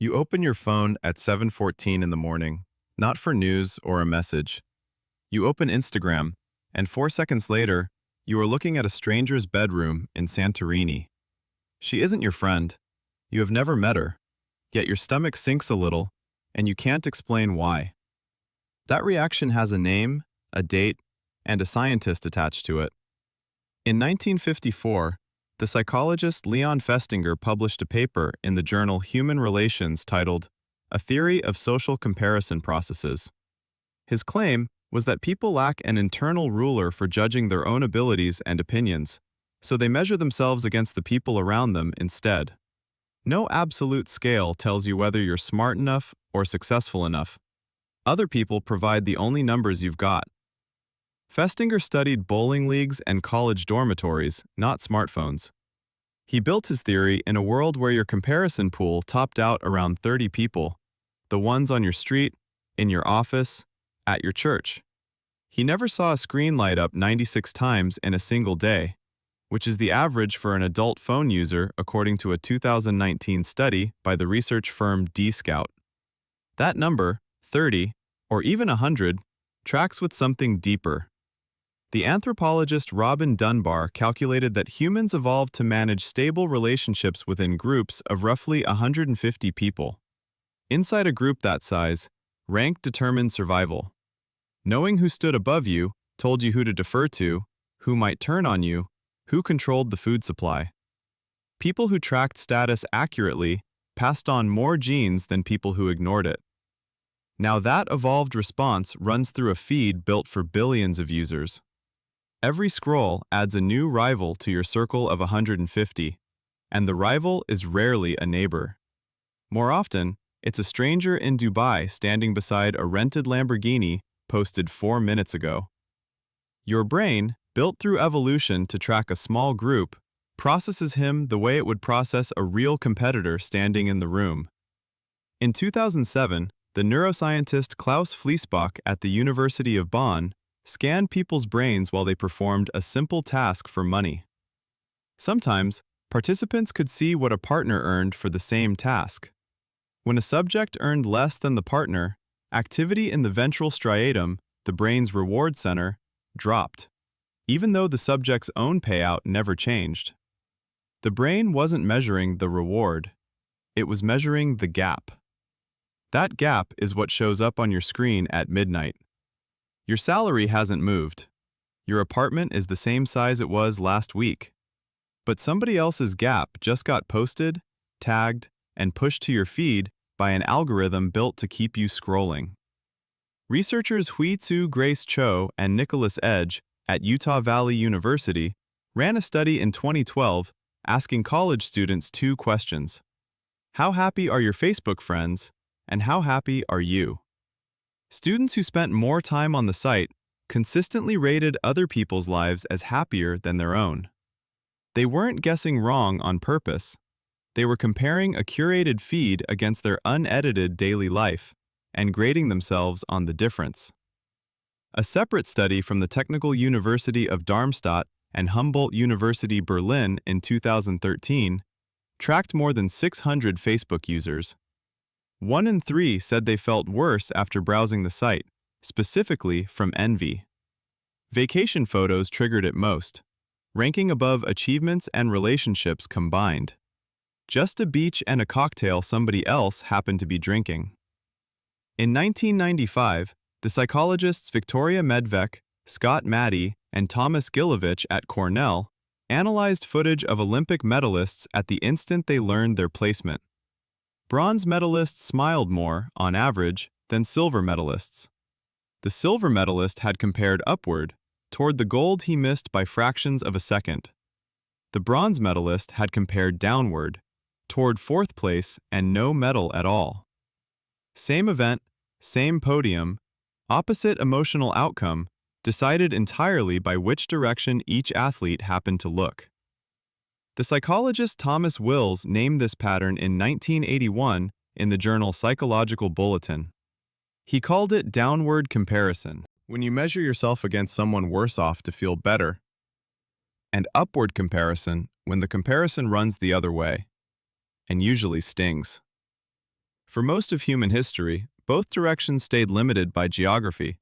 You open your phone at 7:14 in the morning, not for news or a message. You open Instagram, and 4 seconds later, you are looking at a stranger's bedroom in Santorini. She isn't your friend. You have never met her, yet your stomach sinks a little, and you can't explain why. That reaction has a name, a date, and a scientist attached to it. In 1954, the psychologist Leon Festinger published a paper in the journal Human Relations titled A Theory of Social Comparison Processes. His claim was that people lack an internal ruler for judging their own abilities and opinions, so they measure themselves against the people around them instead. No absolute scale tells you whether you're smart enough or successful enough. Other people provide the only numbers you've got. Festinger studied bowling leagues and college dormitories, not smartphones. He built his theory in a world where your comparison pool topped out around 30 people, the ones on your street, in your office, at your church. He never saw a screen light up 96 times in a single day, which is the average for an adult phone user according to a 2019 study by the research firm D-Scout. That number, 30, or even 100, tracks with something deeper. The anthropologist Robin Dunbar calculated that humans evolved to manage stable relationships within groups of roughly 150 people. Inside a group that size, rank determined survival. Knowing who stood above you told you who to defer to, who might turn on you, who controlled the food supply. People who tracked status accurately passed on more genes than people who ignored it. Now that evolved response runs through a feed built for billions of users. Every scroll adds a new rival to your circle of 150, and the rival is rarely a neighbor. More often, it's a stranger in Dubai standing beside a rented Lamborghini posted 4 minutes ago. Your brain, built through evolution to track a small group, processes him the way it would process a real competitor standing in the room. In 2007, the neuroscientist Klaus Fliessbach at the University of Bonn scanned people's brains while they performed a simple task for money. Sometimes, participants could see what a partner earned for the same task. When a subject earned less than the partner, activity in the ventral striatum, the brain's reward center, dropped, even though the subject's own payout never changed. The brain wasn't measuring the reward. It was measuring the gap. That gap is what shows up on your screen at midnight. Your salary hasn't moved. Your apartment is the same size it was last week. But somebody else's gap just got posted, tagged, and pushed to your feed by an algorithm built to keep you scrolling. Researchers Hui-Tzu Grace Cho and Nicholas Edge at Utah Valley University ran a study in 2012 asking college students 2 questions. How happy are your Facebook friends, and how happy are you? Students who spent more time on the site consistently rated other people's lives as happier than their own. They weren't guessing wrong on purpose. They were comparing a curated feed against their unedited daily life and grading themselves on the difference. A separate study from the Technical University of Darmstadt and Humboldt University Berlin in 2013 tracked more than 600 Facebook users. 1 in 3 said they felt worse after browsing the site, specifically from envy. Vacation photos triggered it most, ranking above achievements and relationships combined. Just a beach and a cocktail somebody else happened to be drinking. In 1995, the psychologists Victoria Medvec, Scott Maddie, and Thomas Gilovich at Cornell analyzed footage of Olympic medalists at the instant they learned their placement. Bronze medalists smiled more, on average, than silver medalists. The silver medalist had compared upward, toward the gold he missed by fractions of a second. The bronze medalist had compared downward, toward 4th place and no medal at all. Same event, same podium, opposite emotional outcome, decided entirely by which direction each athlete happened to look. The psychologist Thomas Wills named this pattern in 1981 in the journal Psychological Bulletin. He called it downward comparison, when you measure yourself against someone worse off to feel better, and upward comparison when the comparison runs the other way, and usually stings. For most of human history, both directions stayed limited by geography,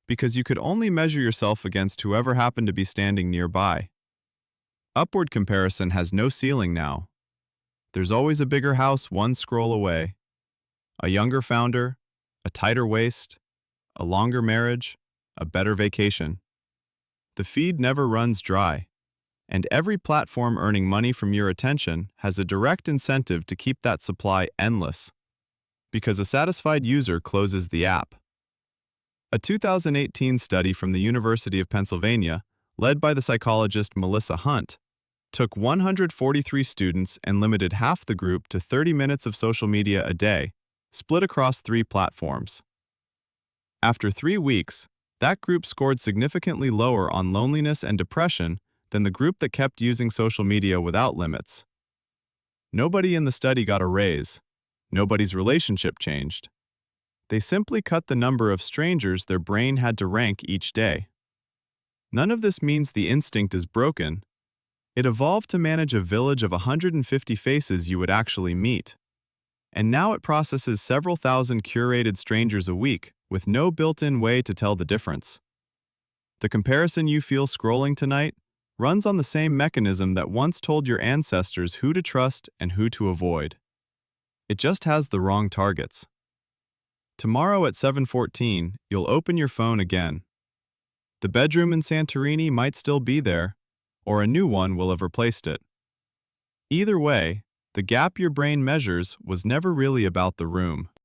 because you could only measure yourself against whoever happened to be standing nearby. Upward comparison has no ceiling now. There's always a bigger house one scroll away, a younger founder, a tighter waist, a longer marriage, a better vacation. The feed never runs dry, and every platform earning money from your attention has a direct incentive to keep that supply endless, because a satisfied user closes the app. A 2018 study from the University of Pennsylvania, led by the psychologist Melissa Hunt, took 143 students and limited half the group to 30 minutes of social media a day, split across 3 platforms. After 3 weeks, that group scored significantly lower on loneliness and depression than the group that kept using social media without limits. Nobody in the study got a raise. Nobody's relationship changed. They simply cut the number of strangers their brain had to rank each day. None of this means the instinct is broken. It evolved to manage a village of 150 faces you would actually meet. And now it processes several thousand curated strangers a week with no built-in way to tell the difference. The comparison you feel scrolling tonight runs on the same mechanism that once told your ancestors who to trust and who to avoid. It just has the wrong targets. Tomorrow at 7:14, you'll open your phone again. The bedroom in Santorini might still be there, or a new one will have replaced it. Either way, the gap your brain measures was never really about the room.